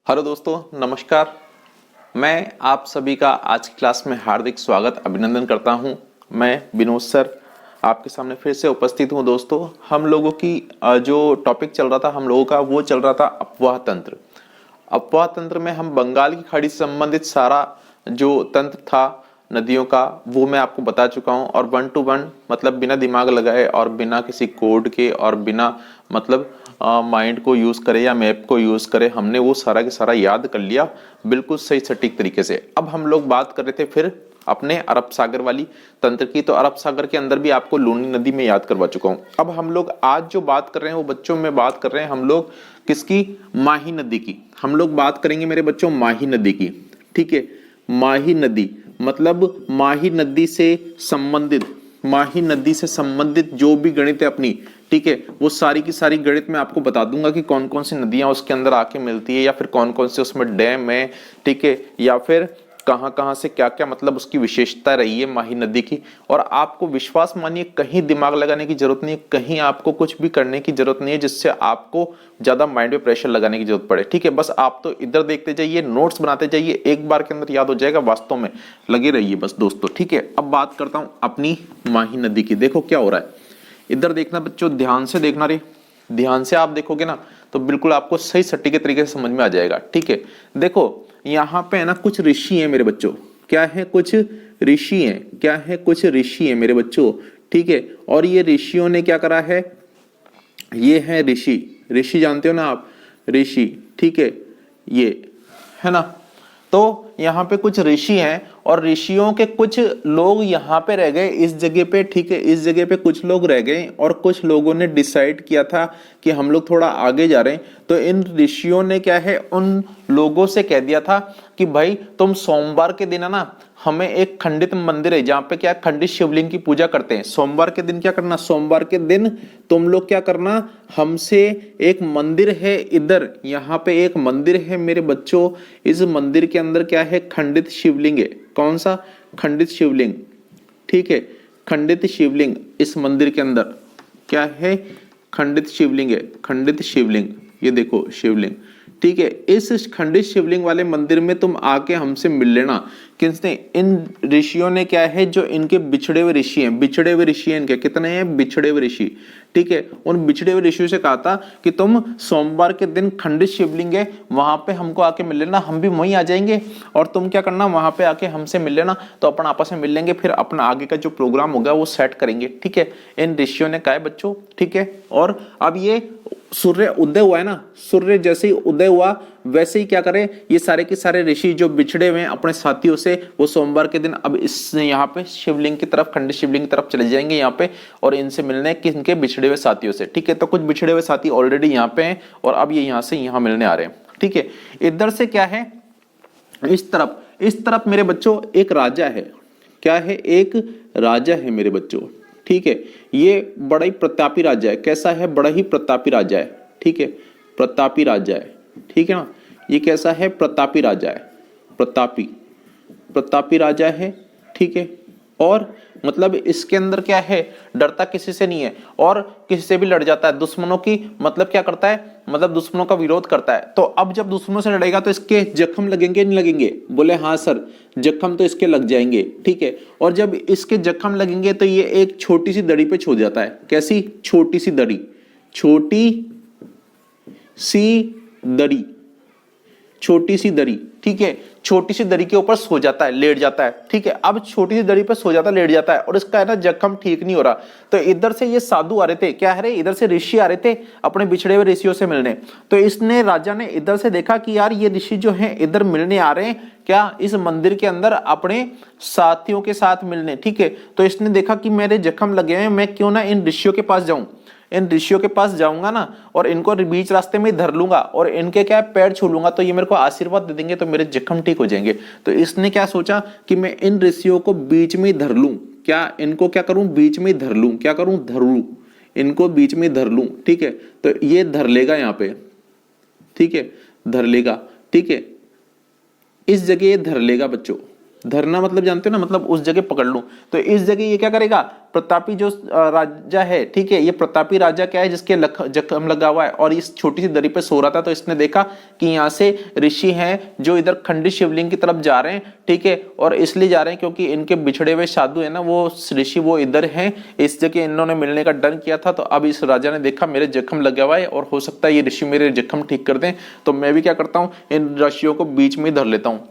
Hello दोस्तों, नमस्कार। मैं आप सभी का आज की क्लास में हार्दिक स्वागत अभिनंदन करता हूं। मैं विनोद सर आपके सामने फिर से उपस्थित हूं। दोस्तों, हम लोगों की जो टॉपिक चल रहा था हम लोगों का वो चल रहा था अफवाह तंत्र। अफवाह तंत्र में हम बंगाल की खाड़ी से संबंधित सारा जो तंत्र था नदियों का वो मैं आपको बता चुका हूं, और 1 to 1 मतलब बिना दिमाग लगाए और बिना किसी कोड के और बिना मतलब माइंड को यूज करे या मैप को यूज करे हमने वो सारा के सारा याद कर लिया बिल्कुल सही सटीक तरीके से। अब हम लोग बात कर रहे थे फिर अपने अरब सागर वाली तंत्र की, तो अरब सागर के अंदर भी आपको लूनी नदी में याद करवा चुका हूं। अब हम लोग आज जो बात कर रहे हैं वो बच्चों में बात कर रहे हैं हम लोग किसकी? माही नदी की। हम लोग बात करेंगे मेरे बच्चों माही नदी की। ठीक है, माही नदी मतलब माही नदी से संबंधित, माही नदी से संबंधित जो भी गणित है अपनी, ठीक है, वो सारी की सारी गणित मैं आपको बता दूंगा कि कौन कौन सी नदियां उसके अंदर आके मिलती है या फिर कौन कौन से उसमें डैम है, ठीक है, या फिर कहां कहां से क्या क्या मतलब उसकी विशेषता रही है माही नदी की। और आपको विश्वास मानिए कहीं दिमाग लगाने की जरूरत नहीं है, कहीं आपको कुछ भी करने की जरूरत नहीं है जिससे आपको ज्यादा माइंड पे प्रेशर लगाने की जरूरत पड़े। ठीक है, बस आप तो इधर देखते जाइए, नोट्स बनाते जाइए, एक बार के अंदर याद हो जाएगा। वास्तव में लगे रहिए बस दोस्तों। ठीक है, अब बात करता हूं अपनी माही नदी की। देखो क्या हो रहा है, इधर देखना बच्चों, ध्यान से देखना रे। ध्यान से आप देखोगे ना तो बिल्कुल आपको सही सटीक तरीके से समझ में आ जाएगा। ठीक है, देखो यहाँ पे है ना कुछ ऋषि हैं मेरे बच्चों। क्या है? कुछ ऋषि हैं। क्या है? कुछ ऋषि हैं मेरे बच्चों। ठीक है, और ये ऋषियों ने क्या करा है? ये है ऋषि। ऋषि जानते हो ना आप? ऋषि, ठीक है, ये है ना। तो यहाँ पे कुछ ऋषि हैं और ऋषियों के कुछ लोग यहाँ पे रह गए इस जगह पे। ठीक है, इस जगह पे कुछ लोग रह गए और कुछ लोगों ने डिसाइड किया था कि हम लोग थोड़ा आगे जा रहे हैं। तो इन ऋषियों ने क्या है, उन लोगों से कह दिया था कि भाई तुम सोमवार के दिन है ना, हमें एक खंडित मंदिर है जहां पे क्या खंडित शिवलिंग की पूजा करते हैं। सोमवार के दिन क्या करना? सोमवार के दिन तुम लोग क्या करना, हमसे एक मंदिर है इधर, यहाँ पे एक मंदिर है मेरे बच्चों। इस मंदिर के अंदर क्या है? खंडित शिवलिंग है। कौन सा? खंडित शिवलिंग। ठीक है, खंडित शिवलिंग इस मंदिर के अंदर क्या है? खंडित शिवलिंग है। खंडित शिवलिंग, ये देखो शिवलिंग। ठीक है, इस खंडित शिवलिंग वाले मंदिर में तुम आके हमसे मिल लेना। किसने? इन ऋषियों ने क्या है, जो इनके बिछड़े हुए ऋषि हैं। बिछड़े हुए ऋषि हैं इनके, कितने हैं? बिछड़े हुए ऋषि। ठीक है, उन बिछड़े हुए ऋषियों से कहा था कि तुम सोमवार के दिन खंडित शिवलिंग है वहां पे हमको आके मिल लेना, हम भी वहीं आ जाएंगे और तुम क्या करना, वहां पे आके हमसे मिल लेना। तो अपन आपस में मिल लेंगे, फिर अपना आगे का जो प्रोग्राम होगा वो सेट करेंगे। ठीक है, इन ऋषियों ने कहा है बच्चों। ठीक है, और अब ये सूर्य उदय हुआ है ना, सूर्य जैसे ही उदय हुआ वैसे ही क्या करें, ये सारे के सारे ऋषि जो बिछड़े हुए हैं अपने साथियों से, वो सोमवार के दिन अब इस यहाँ पे शिवलिंग की तरफ, खंडित शिवलिंग की तरफ चले जाएंगे यहाँ पे, और इनसे मिलने किनके? बिछड़े हुए साथियों से। ठीक है, तो कुछ बिछड़े हुए साथी ऑलरेडी यहाँ पे हैं और अब ये यहाँ से यहाँ मिलने आ रहे हैं। ठीक है, इधर से क्या है, इस तरफ मेरे बच्चों एक राजा है। क्या है? एक राजा है मेरे बच्चों। ठीक है, ये बड़ा ही प्रतापी राजा है। कैसा है? बड़ा ही प्रतापी राजा है। ठीक है, प्रतापी राजा है। ठीक है ना, ये कैसा है? प्रतापी राजा है। प्रतापी, प्रतापी राजा है। ठीक है, और मतलब इसके अंदर क्या है, डरता किसी से नहीं है और किसी से भी लड़ जाता है। दुश्मनों की मतलब क्या करता है, मतलब दुश्मनों का विरोध करता है। तो अब जब दुश्मनों से लड़ेगा तो इसके जख्म लगेंगे नहीं लगेंगे? बोले हाँ सर, जख्म तो इसके लग जाएंगे। ठीक है, और जब इसके जख्म लगेंगे तो ये एक छोटी सी दड़ी पे छो जाता है। कैसी? छोटी सी दड़ी, छोटी सी दड़ी, छोटी सी दड़ी। ठीक है, छोटी सी दड़ी के ऊपर सो जाता है, लेट जाता है। ठीक है, अब छोटी सी दड़ी पर सो जाता है, लेट जाता है और इसका है ना जख्म ठीक नहीं हो रहा। तो इधर से ये साधु आ रहे थे, क्या है, इधर से ऋषि आ रहे थे अपने बिछड़े हुए ऋषियों से मिलने। तो इसने, राजा ने इधर से देखा कि यार ये ऋषि जो हैं इधर मिलने आ रहे हैं, क्या इस मंदिर के अंदर अपने साथियों के साथ मिलने। ठीक है, तो इसने देखा कि मेरे जख्म लगे हैं, मैं क्यों ना इन ऋषियों के पास जाऊं। इन ऋषियों के पास जाऊंगा ना और इनको बीच रास्ते में धर लूंगा और इनके क्या पैर छू लूंगा, तो ये मेरे को आशीर्वाद दे देंगे, तो मेरे जख्म ठीक हो जाएंगे। तो इसने क्या सोचा कि मैं इन ऋषियों को बीच में ही धर लूं। क्या इनको क्या करूं? बीच में ही धर लूं। क्या करूं? धर लूं, इनको बीच में धर लूं। ठीक है, तो ये धर लेगा यहां पे। ठीक है, धर लेगा। ठीक है, इस जगह ये धर लेगा बच्चों। धरना मतलब जानते हो ना, मतलब उस जगह पकड़ लूं। तो इस जगह ये क्या करेगा, प्रतापी जो राजा है, ठीक है, ये प्रतापी राजा क्या है जिसके जख्म लगा हुआ है और इस छोटी सी दरी पे सो रहा था। तो इसने देखा कि यहाँ से ऋषि हैं जो इधर खंडित शिवलिंग की तरफ जा रहे हैं, ठीक है, और इसलिए जा रहे हैं क्योंकि इनके बिछड़े हुए साधु है ना, वो ऋषि वो इधर हैं। इस जगह इन्होंने मिलने का डन किया था। तो अब इस राजा ने देखा मेरे जख्म लगा हुआ है और हो सकता है ये ऋषि मेरे जख्म ठीक कर दें, तो मैं भी क्या करता हूँ, इन ऋषियों को बीच में धर लेता हूँ।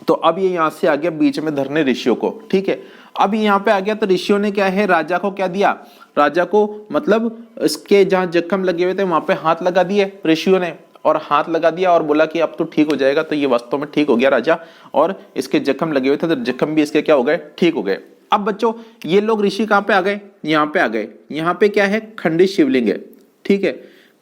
तो अब ये यहां से आ गया बीच में धरने ऋषियों को, ठीक है। अब यहाँ पे आ गया तो ऋषियों ने क्या है, राजा को क्या दिया, राजा को मतलब इसके जहां जख्म लगे हुए थे वहां पे हाथ लगा दिए ऋषियों ने, और हाथ लगा दिया और बोला कि अब तो ठीक हो जाएगा। तो ये वास्तव में ठीक हो गया राजा, और इसके जख्म लगे हुए थे तो जख्म भी इसके क्या हो गए, ठीक हो गए। अब बच्चों ये लोग ऋषि कहां पे आ गए, यहाँ पे आ गए। यहाँ पे क्या है, खंडित शिवलिंग है, ठीक है,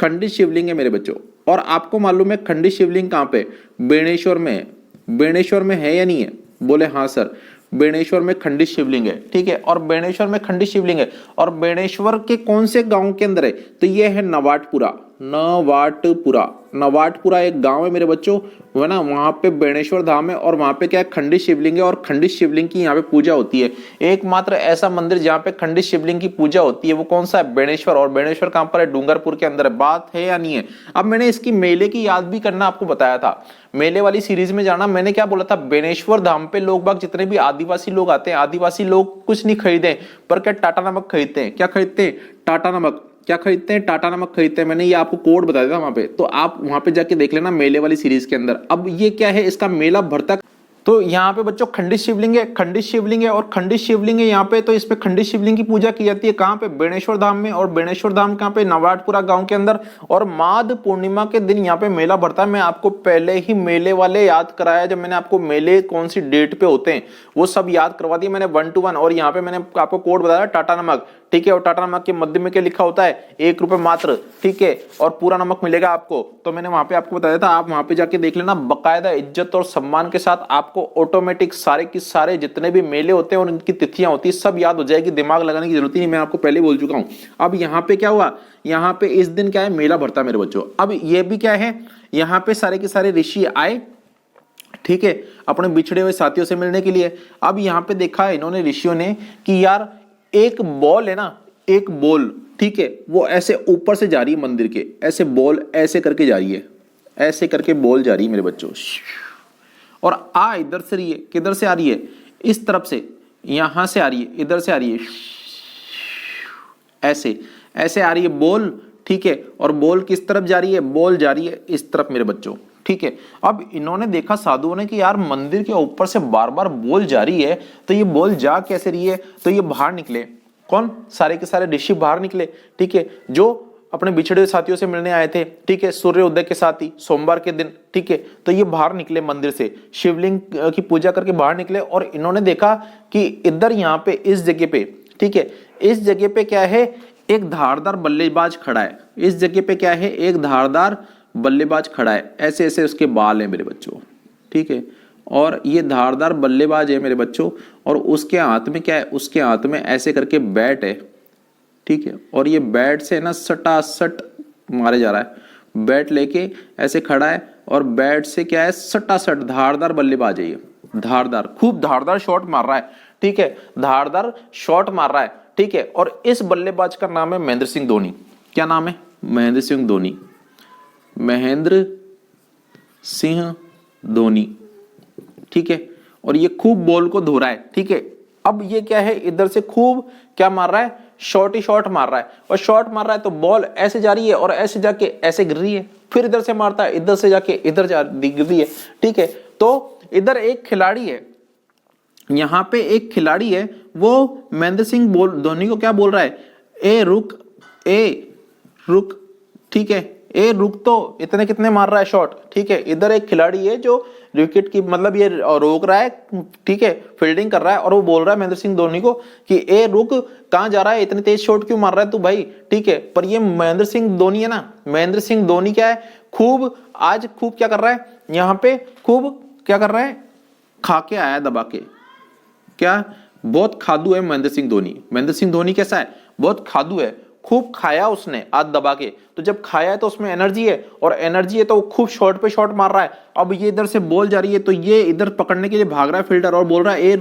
खंडित शिवलिंग है मेरे बच्चों। और आपको मालूम है खंडित शिवलिंग कहां पे, बेणेश्वर में है। बेणेश्वर में है या नहीं है, बोले हाँ सर, बेणेश्वर में खंडित शिवलिंग है, ठीक है। और बेणेश्वर में खंडित शिवलिंग है, और बेणेश्वर के कौन से गांव के अंदर है, तो ये है नवाटपुरा। नवाटपुरा, नवाटपुरा एक गांव है मेरे बच्चों, वो है ना, वहां पे बेणेश्वर धाम है, और वहां पे क्या है, खंडित शिवलिंग है, और खंडित शिवलिंग की यहाँ पे पूजा होती है। एकमात्र ऐसा मंदिर जहाँ पे खंडित शिवलिंग की पूजा होती है वो कौन सा है, बेणेश्वर। और बेणेश्वर कहां पर है, डूंगरपुर के अंदर है। बात है या नहीं है। अब मैंने इसकी मेले की याद भी करना आपको बताया था, मेले वाली सीरीज में जाना, मैंने क्या बोला था, बेणेश्वर धाम पे लोग बाग जितने भी आदिवासी लोग आते हैं, आदिवासी लोग कुछ नहीं खरीदे पर क्या, टाटा नमक खरीदते हैं। क्या खरीदते हैं, टाटा नमक। क्या खरीदते हैं, टाटा नमक खरीदते हैं। मैंने ये आपको कोड बताया था वहां पे, तो आप वहां पे जाके देख लेना मेले वाली सीरीज के अंदर। अब ये क्या है, इसका मेला भरता। तो यहाँ पे बच्चों खंडित शिवलिंग है, खंडित शिवलिंग है, और खंडित शिवलिंग है यहाँ पे। तो इस पे खंडित शिवलिंग की पूजा की जाती है कहाँ पे, बेणेश्वर धाम में। और बेणेश्वर धाम कहाँ पे, नवाटपुरा गांव के अंदर। और माघ पूर्णिमा के दिन यहाँ पे मेला भरता है। मैं आपको पहले ही मेले वाले याद कराया, जब मैंने आपको मेले कौन सी डेट पे होते हैं वो सब याद करवा दिया मैंने 1 to 1। और यहाँ पे मैंने आपको कोड बताया टाटा नमक, ठीक है। और टाटा नमक के मध्य में क्या लिखा होता है, 1 रुपए मात्र, ठीक है, और पूरा नमक मिलेगा आपको। तो मैंने वहां पे आपको बताया था, आप वहां पे जाके देख लेना, बकायदा इज्जत और सम्मान के साथ आपको ऑटोमेटिक सारे के सारे जितने भी मेले होते हैं और उनकी तिथियां होती है सब याद हो जाएगी, दिमाग लगाने की जरूरत ही नहीं, मैं आपको पहले बोल चुका हूं। अब यहाँ पे क्या हुआ, यहाँ पे इस दिन क्या है, मेला भरता मेरे बच्चों। अब ये भी क्या है, यहाँ पे सारे के सारे ऋषि आए, ठीक है, अपने बिछड़े हुए साथियों से मिलने के लिए। अब यहाँ पे देखा इन्होंने ऋषियों ने कि यार एक बॉल है ना, एक बॉल, ठीक है, वो ऐसे ऊपर से जा रही है मंदिर के, ऐसे बॉल ऐसे करके जा रही है, ऐसे करके बॉल जा रही है मेरे बच्चों। और आ इधर से रही है, किधर से आ रही है, इस तरफ से, यहां से आ रही है, इधर से आ रही है, ऐसे ऐसे आ रही है बॉल, ठीक है। और बॉल किस तरफ जा रही है, बॉल जा रही है इस तरफ मेरे बच्चों, ठीक है। अब इन्होंने देखा साधुओं ने कि यार मंदिर के ऊपर से बार बार बॉल जा रही है, तो ये बॉल जा कैसे रही है। तो ये बाहर निकले, कौन, सारे के सारे ऋषि बाहर निकले, ठीक है, जो अपने बिछड़े हुए साथियों से मिलने आए थे, ठीक है, सूर्य उदय के साथ ही सोमवार के दिन, ठीक है। तो ये बाहर निकले मंदिर से, शिवलिंग की पूजा करके बाहर निकले, और इन्होंने देखा कि इधर यहाँ पे इस जगह पे, ठीक है, इस जगह पे क्या है, एक धारदार बल्लेबाज खड़ा है। इस जगह पे क्या है, एक धारदार बल्लेबाज खड़ा है, ऐसे ऐसे उसके बाल हैं मेरे बच्चों, ठीक है। और ये धारदार बल्लेबाज है मेरे बच्चों, और उसके हाथ में क्या है, उसके हाथ में ऐसे करके बैट है, ठीक है। और ये बैट से ना सटासट मारे जा रहा है, बैट लेके ऐसे खड़ा है, और बैट से क्या है, सटासट, धारदार बल्लेबाज है ये, धारदार, खूब धारदार शॉट मार रहा है, ठीक है, धारदार शॉट मार रहा है, ठीक है। और इस बल्लेबाज का नाम है महेंद्र सिंह धोनी। क्या नाम है, महेंद्र सिंह धोनी, महेंद्र सिंह धोनी, ठीक है। और ये खूब बॉल को धो रहा है, ठीक है। अब ये क्या है, इधर से खूब क्या मार रहा है, शॉट ही शॉट मार रहा है, और शॉट मार रहा है तो बॉल ऐसे जा रही है और ऐसे जाके ऐसे गिर रही है, फिर इधर से मारता है, इधर से जाके इधर जा गिर रही है, ठीक है। तो इधर एक खिलाड़ी है, यहां पे एक खिलाड़ी है, वो महेंद्र सिंह धोनी को क्या बोल रहा है, ए रुक, ए रुक, ठीक है, ए रुक, तो इतने कितने मार रहा है शॉट, ठीक है। इधर एक खिलाड़ी है जो विकेट की मतलब ये रोक रहा है, ठीक है, फील्डिंग कर रहा है, और वो बोल रहा है महेंद्र सिंह धोनी को कि ए रुक, कहां जा रहा है, इतने तेज शॉट क्यों मार रहा है तू भाई, ठीक है। पर ये महेंद्र सिंह धोनी है ना, महेंद्र सिंह धोनी क्या है, खूब आज खूब क्या कर रहा है, यहां पे खूब क्या कर रहा है, खा के आया दबा के, क्या, बहुत खादू है महेंद्र सिंह धोनी। महेंद्र सिंह धोनी कैसा है, बहुत खादू है, खूब खाया उसने आज दबा के, तो जब खाया है तो उसमें एनर्जी है, और एनर्जी है तो वो खूब शॉट पे शॉट मार रहा है। अब ये इधर से बॉल जा रही है तो ये इधर पकड़ने के लिए भाग रहा है फील्डर और बोल रहा है ए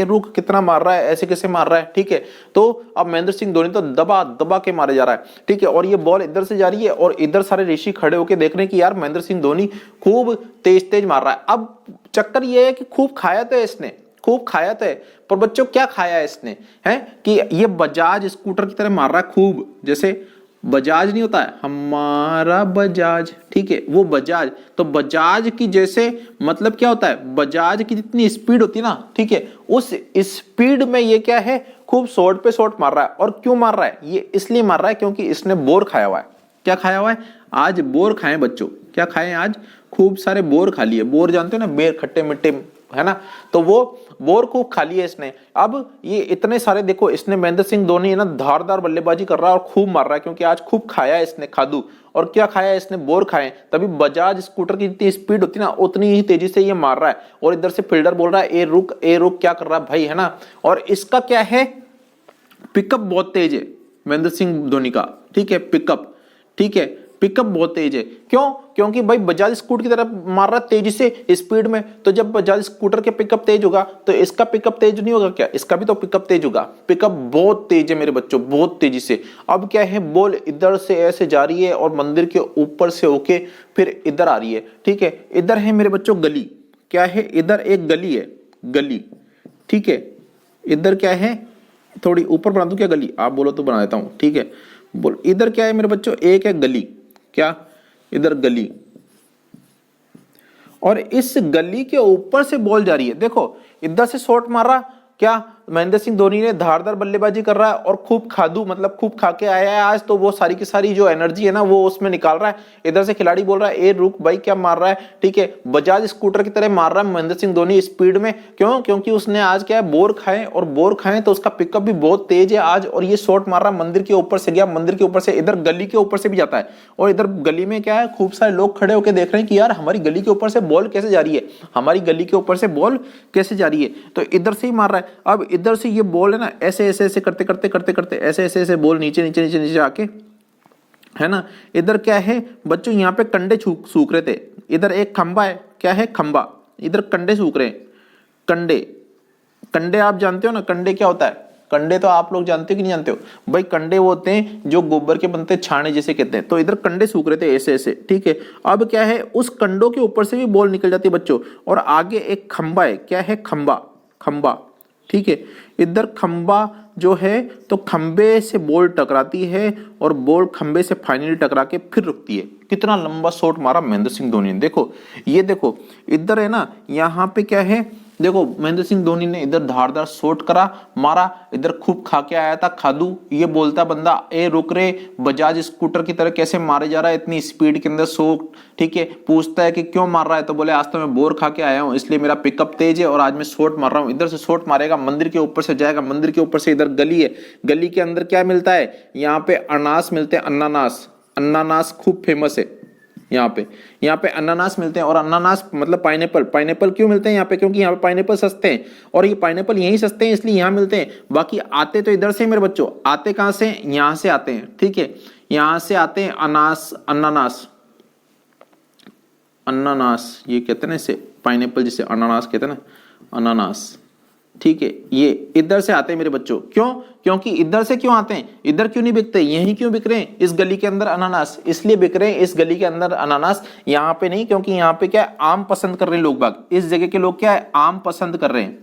रुक कितना मार रहा है, ऐसे कैसे मार रहा है, ठीक है। तो अब महेंद्र सिंह धोनी तो दबा दबा के मारे जा रहा है, ठीक है, और ये बॉल इधर से जा रही है और इधर सारे ऋषि खड़े होके देख रहे हैं कि यार महेंद्र सिंह धोनी खूब तेज तेज मार रहा है। अब चक्कर ये है कि खूब खाया तो इसने, खूब खाया तो है, पर बच्चों क्या खाया है इसने, है कि ये बजाज स्कूटर की तरह मार रहा है खूब, जैसे बजाज नहीं होता है हमारा बजाज, ठीक है, वो बजाज, तो बजाज की जैसे मतलब क्या होता है, बजाज की जितनी स्पीड होती है ना, ठीक है, उस स्पीड में ये क्या है खूब शॉट पे शॉट मार रहा है। और क्यों मार रहा है, ये इसलिए मार रहा है क्योंकि इसने बोर खाया हुआ है। क्या खाया हुआ है, आज बोर खाए बच्चों, क्या खाए आज, खूब सारे बोर खा लिए, बोर जानते हो ना, बेर खट्टे मिट्टे, है ना, तो वो बोर खूब खा लिए इसने। अब ये इतने सारे देखो, इसने महेंद्र सिंह धोनी है ना धारदार बल्लेबाजी कर रहा है और खूब मार रहा है क्योंकि आज खूब खाया है इसने खादू। और क्या खाया है इसने, बोर खाए, तभी बजाज स्कूटर की जितनी स्पीड होती है ना उतनी ही तेजी से ये मार रहा है। और इधर से फील्डर बोल रहा है ए रुक क्या कर रहा है भाई, है ना। और इसका क्या है, पिकअप बहुत तेज है महेंद्र सिंह धोनी का, ठीक है, पिकअप, ठीक है, पिकअप बहुत तेज है। क्यों, क्योंकि भाई बजाज स्कूटर की तरफ मार रहा है तेजी से स्पीड में, तो जब बजाज स्कूटर के पिकअप तेज होगा तो इसका पिकअप तेज नहीं होगा क्या, इसका भी तो पिकअप तेज होगा। पिकअप बहुत तेज है मेरे बच्चों, बहुत तेजी से। अब क्या है, बॉल इधर से ऐसे जा रही है और मंदिर के ऊपर से होके फिर इधर आ रही है, ठीक है। इधर है मेरे बच्चों गली, क्या है, इधर एक गली है, गली, ठीक है, इधर क्या है, थोड़ी ऊपर बना दूं क्या गली, आप बोलो तो बना देता हूं, ठीक है। बोल इधर क्या है मेरे बच्चों, एक है गली, क्या, इधर गली, और इस गली के ऊपर से बॉल जा रही है। देखो इधर से शॉट मारा, क्या महेंद्र सिंह धोनी ने धारदार बल्लेबाजी कर रहा है और खूब खादू मतलब खूब खा के आया है आज, तो वो सारी की सारी जो एनर्जी है ना वो उसमें निकाल रहा है। इधर से खिलाड़ी बोल रहा है ए रुक भाई क्या मार रहा है, ठीक है, बजाज स्कूटर की तरह मार रहा है महेंद्र सिंह धोनी स्पीड में। क्यों, क्योंकि उसने आज क्या है, बोर खाए, और बोर खाए तो उसका पिकअप भी बहुत तेज है आज, और ये शॉट मार रहा है मंदिर के ऊपर से, गया मंदिर के ऊपर से, इधर गली के ऊपर से भी जाता है। और इधर गली में क्या है, खूब सारे लोग खड़े होकर देख रहे हैं कि यार हमारी गली के ऊपर से बॉल कैसे जा रही है, हमारी गली के ऊपर से बॉल कैसे जा रही है, तो इधर से ही मार रहा है। अब इधर से ये बॉल है ना ऐसे ऐसे ऐसे करते करते करते करते ऐसे ऐसे ऐसे बॉल नीचे नीचे नीचे नीचे आके, है ना। इधर क्या है बच्चों, यहाँ पे कंडे सूख रहे थे, इधर एक खंबा है, क्या है, खंबा, इधर कंडे सूख रहे हैं, कंडे, कंडे आप जानते हो ना, कंडे क्या होता है, कंडे तो आप लोग जानते हो कि नहीं जानते हो भाई, कंडे वो होते हैं जो गोबर के बनते हैं, छाने जैसे कहते हैं, तो इधर कंडे सूख रहे थे ऐसे ऐसे, ठीक है। अब क्या है, उस कंडों के ऊपर से भी बॉल निकल जाती है बच्चों, और आगे एक खंबा है, क्या है, खंबा, खंबा, ठीक है, इधर खंबा जो है तो खंबे से बॉल टकराती है और बॉल खंबे से फाइनली टकरा के फिर रुकती है। कितना लंबा शॉट मारा महेंद्र सिंह धोनी ने, देखो ये देखो इधर है ना, यहाँ पे क्या है, देखो महेंद्र सिंह धोनी ने इधर धारदार शॉट करा मारा, इधर खूब खा के आया था खादू, ये बोलता बंदा ए रुक रे, बजाज स्कूटर की तरह कैसे मारे जा रहा है इतनी स्पीड के अंदर शॉट, ठीक है। पूछता है कि क्यों मार रहा है, तो बोले आज तो मैं बोर खा के आया हूं इसलिए मेरा पिकअप तेज है और आज मैं शॉट मार रहा हूं। इधर से शॉट मारेगा, मंदिर के ऊपर से जाएगा, मंदिर के ऊपर से इधर गली है, गली के अंदर क्या मिलता है, यहाँ पे अनानास मिलते हैं, अनानास, अनानास खूब फेमस है यहाँ पे अनानास मिलते हैं, और अनानास मतलब पाइनएप्पल, पाइनएप्पल क्यों मिलते हैं यहाँ पे, क्योंकि यहाँ पे पाइनएप्पल सस्ते हैं, और ये पाइनएप्पल यहीं सस्ते हैं इसलिए यहाँ मिलते हैं। बाकी आते तो इधर से मेरे बच्चों, आते कहाँ से, यहाँ से आते हैं, ठीक है, यहाँ से आते हैं अनानास, अनानास, अनानास ये कहते हैं ना इसे, पाइनएप्पल जिसे अनानास कहते हैं ना, अनानास, ठीक है, ये इधर से आते हैं मेरे बच्चों। क्यों, क्योंकि इधर से क्यों आते हैं, इधर क्यों नहीं बिकते, यहीं क्यों बिक रहे हैं, इस गली के अंदर अनानास इसलिए बिक रहे हैं, इस गली के अंदर अनानास, यहाँ पे नहीं, क्योंकि यहाँ पे क्या है, आम पसंद कर रहे हैं लोग बाग, इस जगह के लोग क्या है, आम पसंद कर रहे हैं,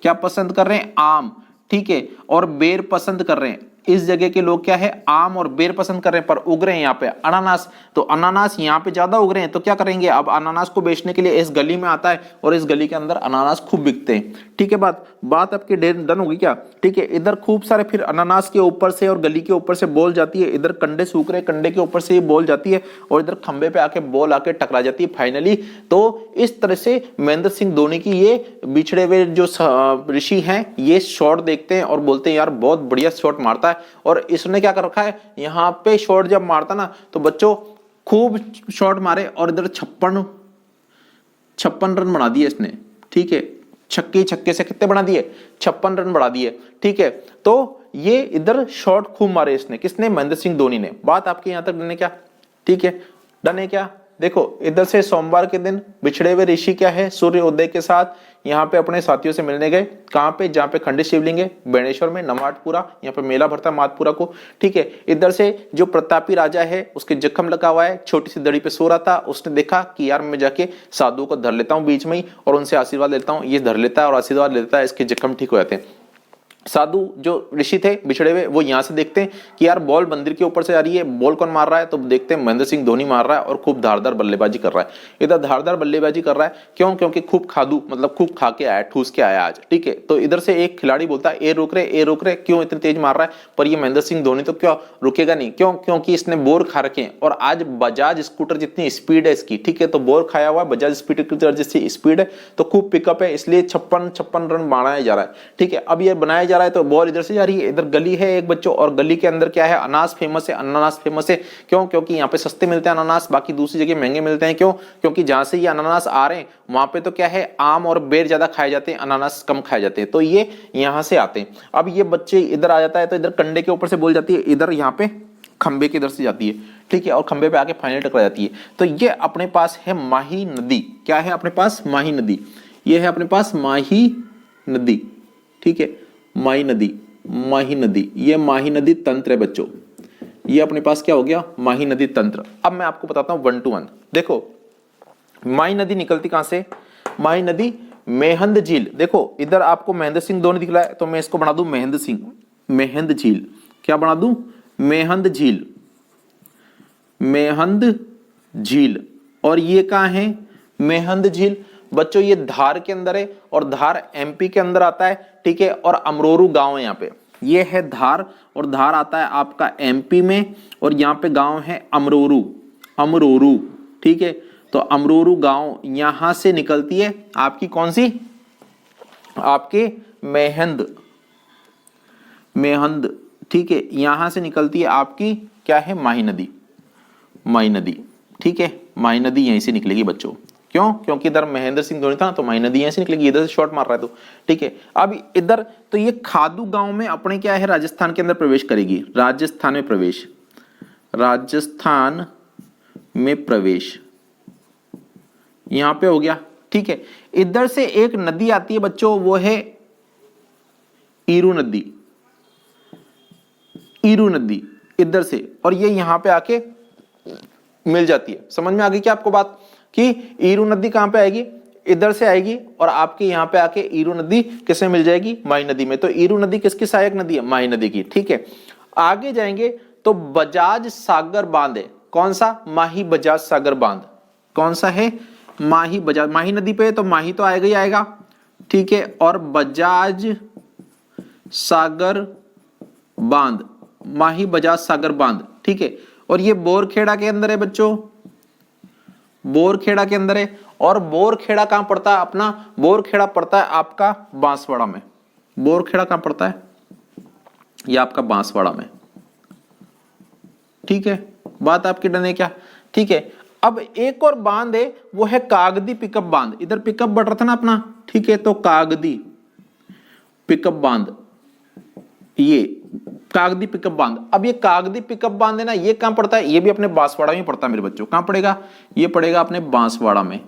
क्या पसंद कर रहे हैं, आम, ठीक है, और बेर पसंद कर रहे हैं। इस जगह के लोग क्या है, आम और बेर पसंद कर रहे हैं, पर उग रहे हैं यहाँ पे अनानास, तो अनानास यहाँ पे ज्यादा उग रहे हैं, तो क्या करेंगे, अब अनानास को बेचने के लिए इस गली में आता है, और इस गली के अंदर अनानास खूब बिकते हैं, ठीक है। बात आपकी डन होगी क्या, ठीक है। इधर खूब सारे फिर अनानास के ऊपर से और गली के ऊपर से बॉल जाती है, इधर कंडे सूख रहे, कंडे के ऊपर से ये बॉल जाती है, और इधर खंबे पे आके बॉल आके टकरा जाती है फाइनली। तो इस तरह से महेंद्र सिंह धोनी की ये बिछड़े हुए जो ऋषि हैं ये शॉट देखते हैं और बोलते हैं यार बहुत बढ़िया शॉट मारता है। और इसने क्या कर रखा है, यहाँ पे शॉट जब मारता ना तो बच्चों खूब शॉट मारे, और इधर 56 रन बना दिए इसने, ठीक है, छक्के से कितने बना दिए, 56 रन बढ़ा दिए, ठीक है। तो ये इधर शॉट खूब मारे इसने, किसने? महेंद्र सिंह धोनी ने। बात आपके यहां तक डन है क्या? ठीक है, डन है क्या? देखो इधर से सोमवार के दिन बिछड़े हुए ऋषि क्या है, सूर्योदय के साथ यहाँ पे अपने साथियों से मिलने गए। कहाँ पे? जहाँ पे खंडित शिवलिंग है बेणेश्वर में, नमाटपुरा, यहाँ पे मेला भरता है मातपुरा को। ठीक है, इधर से जो प्रतापी राजा है उसके जख्म लगा हुआ है, छोटी सी दड़ी पे सो रहा था, उसने देखा कि यार मैं जाके साधु को धर लेता हूँ बीच में ही और उनसे आशीर्वाद लेता हूँ। ये धर लेता है और आशीर्वाद लेता है, इसके जख्म ठीक हो जाते हैं। साधु जो ऋषि थे बिछड़े हुए, वो यहां से देखते हैं कि यार बॉल मंदिर के ऊपर से आ रही है, बॉल कौन मार रहा है? तो देखते हैं महेंद्र सिंह धोनी मार रहा है और खूब धारदार बल्लेबाजी कर रहा है। इधर धारदार बल्लेबाजी कर रहा है क्यों? क्योंकि खूब खादू मतलब खूब खा के आया, ठूस के आया आज। ठीक है, तो इधर से एक खिलाड़ी बोलता है ए रोक रहे, ए रोक रहे, क्यों इतनी तेज मार रहा है? पर ये महेंद्र सिंह धोनी तो क्यों रुकेगा नहीं? क्यों? क्योंकि इसने बोर खा रखे हैं और आज बजाज स्कूटर जितनी स्पीड है इसकी, ठीक है, तो बोर खाया हुआ बजाज स्कूटर जैसी स्पीड है, तो खूब पिकअप है, इसलिए 56 रन बनाया जा रहा है। ठीक है, अब ये बनाया जा रहा है तो बॉल इधर से जा रही है, इधर गली है एक बच्चों, और गली के अंदर क्या है? अनानास फेमस है, अनानास फेमस है। क्यों? क्योंकि यहाँ पे सस्ते मिलते हैं अनानास, बाकी दूसरी जगह महंगे मिलते हैं। क्यों? क्योंकि जहां से ये अनानास आ रहे हैं वहां पे तो क्या है? आम और बेर ज्यादा खाए जाते हैं, अनानास कम खाए जाते हैं, तो ये यहां से आते हैं। अब ये बच्चे इधर आ जाता है तो इधर कंडे के ऊपर से बोल जाती है, इधर यहाँ पे खंबे की इधर से जाती है। ठीक है, और खंबे पे आके फाइनल टकरा जाती है। तो ये अपने पास है माही नदी। क्या है अपने पास? माही नदी। ये है अपने पास माही नदी। ठीक है, माही नदी, माही नदी, ये माही नदी तंत्र है बच्चों। ये अपने पास क्या हो गया? माही नदी तंत्र। अब मैं आपको बताता हूं 1 to 1। देखो माही नदी निकलती कहां से? माही नदी मेहंद झील। देखो इधर आपको महेंद्र सिंह धोनी दिख रहा है, तो मैं इसको बना दूं मेहंद सिंह, मेहंद झील। क्या बना दूं? मेहंद झील, मेहंद झील। और ये कहां है? मेहंद झील बच्चों ये धार के अंदर है और धार एमपी के अंदर आता है। ठीक है, और अमरोरू गांव है यहाँ पे, ये है धार और धार आता है आपका एमपी में, और यहाँ पे गांव है अमरोरू, अमरोरू। ठीक है, तो अमरोरू गांव यहां से निकलती है आपकी कौन सी? आपके मेहंद, मेहंद। ठीक है, यहां से निकलती है आपकी क्या है? माही नदी, माही नदी। ठीक है, माही नदी यहीं से निकलेगी बच्चों। क्यों? क्योंकि इधर महेंद्र सिंह धोनी था तो माही नदी यहीं से निकलेगी, इधर से शॉट मार रहा है तो। ठीक है, अब इधर तो ये खादू गांव में अपने क्या है? राजस्थान के अंदर प्रवेश करेगी, राजस्थान में प्रवेश, राजस्थान में प्रवेश यहां पे हो गया। ठीक है, इधर से एक नदी आती है बच्चों, वो है ईरू नदी, ईरू नदी इधर से, और ये यहां पे आके मिल जाती है। समझ में आ गई क्या आपको बात कि ईरू नदी कहां पे आएगी? इधर से आएगी और आपके यहां पे आके ईरू नदी किसमें मिल जाएगी? माही नदी में। तो ईरू नदी किसकी सहायक नदी है? माही नदी की। ठीक है, आगे जाएंगे तो बजाज सागर बांध है। कौन सा? माही बजाज सागर बांध। कौन सा है? माही बजाज, माही नदी पे तो माही तो आएगा ही आएगा। ठीक है, और बजाज सागर बांध, माही बजाज सागर बांध। ठीक है, और ये बोरखेड़ा के अंदर है बच्चों, बोरखेड़ा के अंदर है। और बोरखेड़ा कहां पड़ता है अपना? बोरखेड़ा पड़ता है आपका बांसवाड़ा में। बोरखेड़ा कहां पड़ता है? ये आपका बांसवाड़ा में। ठीक है, बात आपकी डन है क्या? ठीक है, अब एक और बांध है, वो है कागदी पिकअप बांध। इधर पिकअप बढ़ रहा था ना अपना। ठीक है, तो कागदी पिकअप बांध, ये कागदी पिकअप बांध। अब ये कागदी पिकअप बांध है ना, ये कहां पड़ता है? ये भी अपने बांसवाड़ा में पड़ता है मेरे बच्चों। कहां पड़ेगा? ये पड़ेगा अपने बांसवाड़ा में।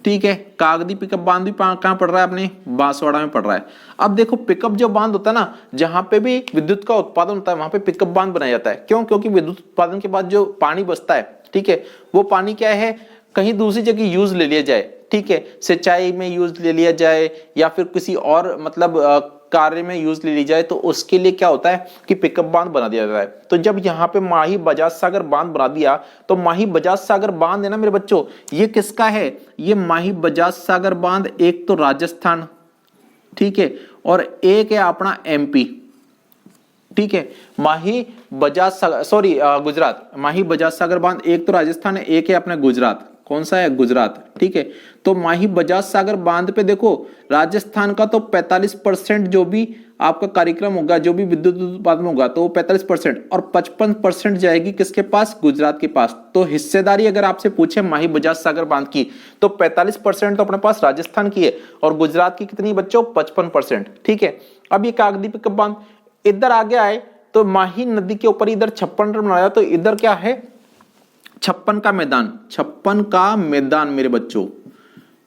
ठीक है, कागदी पिकअप बांध भी कहां पड़ रहा है? अपने बांसवाड़ा में पड़ रहा है। अब देखो पिकअप जो बांध होता है ना, जहां पे भी विद्युत का उत्पादन होता है वहां पे पिकअप बांध बनाया जाता है। क्यों? क्योंकि विद्युत उत्पादन के बाद जो पानी बचता है, ठीक है, वो पानी क्या है? कहीं दूसरी जगह यूज ले लिया जाए। ठीक है, सिंचाई में यूज ले लिया जाए या फिर किसी और मतलब कार्य में यूज ले ली जाए, तो उसके लिए क्या होता है कि पिकअप बांध बना दिया जाता है। तो जब यहाँ पे माही बजाज सागर बांध बना दिया, तो माही बजाज सागर बांध है ना मेरे बच्चों, ये किसका है? ये माही बजाज सागर बांध एक तो राजस्थान, ठीक है, और एक है अपना एमपी। ठीक है, माही बजाज सागर, सॉरी गुजरात। माही बजाज सागर बांध एक तो राजस्थान है, एक है अपना गुजरात। कौन सा है? गुजरात। ठीक है, तो माही बजाज सागर बांध पे देखो राजस्थान का तो 45% जो भी आपका कार्यक्रम होगा, जो भी विद्युत उत्पादन होगा, तो 45% और 55% जाएगी किसके पास? गुजरात के पास। तो हिस्सेदारी अगर आपसे पूछे माही बजाज सागर बांध की, तो 45% तो अपने पास राजस्थान की है और गुजरात की कितनी बच्चों? 55%। ठीक है, अब ये कागदी पिकअप बांध इधर आगे आए तो माही नदी के ऊपर इधर 56 रन बनाया, तो इधर क्या है? 56 का मैदान। 56 का मैदान मेरे बच्चों,